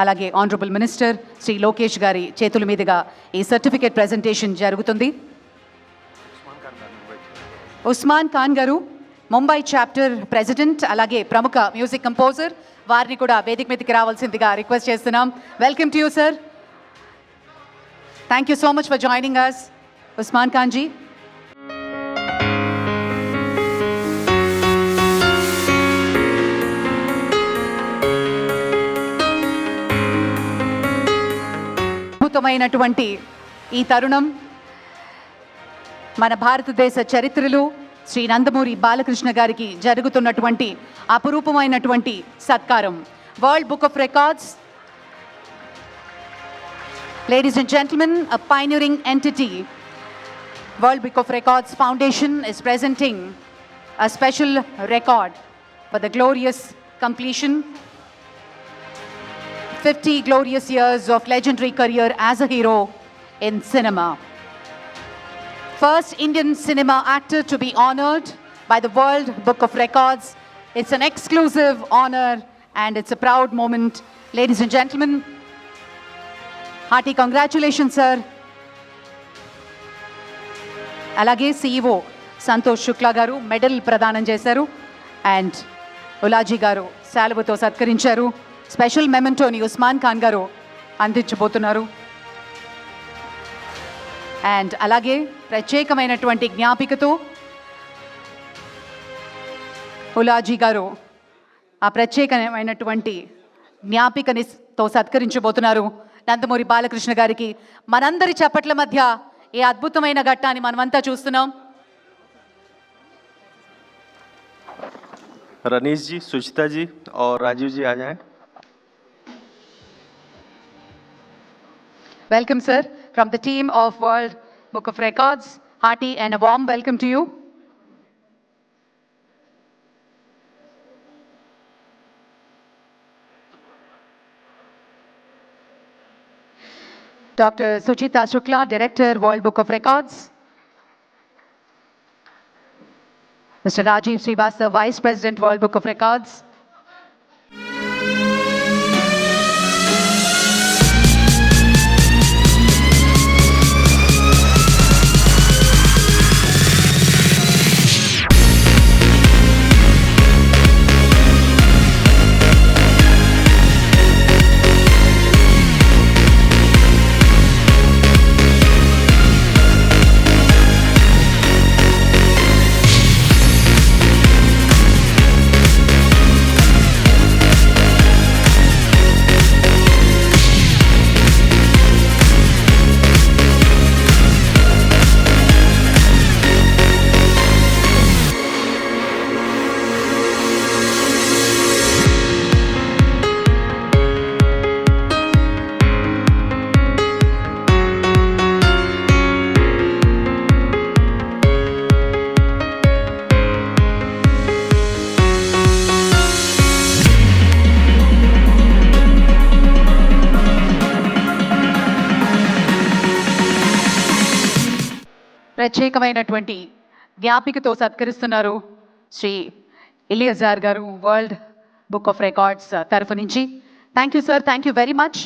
అలాగే honourable minister Shri Lokesh గారి చేతుల మీదుగా ఈ సర్టిఫికేట్ ప్రెజెంటేషన్ జరుగుతుంది. ఉస్మాన్ ఖాన్ గారు ముంబై చాప్టర్ ప్రెసిడెంట్, అలాగే ప్రముఖ మ్యూజిక్ కంపోజర్, వారిని కూడా వేదిక మీదకి రావాల్సిందిగా రిక్వెస్ట్ చేస్తున్నాం. Welcome to you sir. Thank you so much for joining us, Usman Khan ji. అద్భుతమైనటువంటి ఈ తరుణం మన భారతదేశ చరిత్రలో శ్రీ నందమూరి బాలకృష్ణ గారికి జరుగుతున్నటువంటి అపురూపమైనటువంటి సత్కారం. World book of records, ladies and gentlemen, a pioneering entity, World Book of Records Foundation is presenting a special record for the glorious completion 50 glorious years of legendary career as a hero in cinema. First Indian cinema actor to be honored by the World Book of Records. It's an exclusive honor and it's a proud moment. Ladies and gentlemen, hearty congratulations, sir. Alage CEO Santosh Shukla garu medal pradhanam chesaru and Ulaji garu saluvuto satkarincharu. Special మెమెంటోని ఉస్మాన్ ఖాన్ గారు అందించబోతున్నారు. And అలాగే ప్రత్యేకమైనటువంటి జ్ఞాపికతో ఉలాజీ గారు ఆ ప్రత్యేకమైనటువంటి జ్ఞాపికతో సత్కరించబోతున్నారు నందమూరి బాలకృష్ణ గారికి. మనందరి చప్పట్ల మధ్య ఈ అద్భుతమైన ఘట్టాన్ని మనమంతా చూస్తున్నాం. रनीश जी, सुचिता जी और राजीव जी आ जाएं. Welcome, sir, from the team of World Book of Records. Hearty and a warm welcome to you. Dr. Suchita Shukla, Director, World Book of Records. Mr. Rajiv Srivastava, Vice President, World Book of Records. ప్రత్యేకమైనటువంటి జ్ఞాపికతో సత్కరిస్తున్నారు శ్రీ ఇలియజార్ గారు world book of records తరఫు నుంచి. Thank you sir, thank you very much.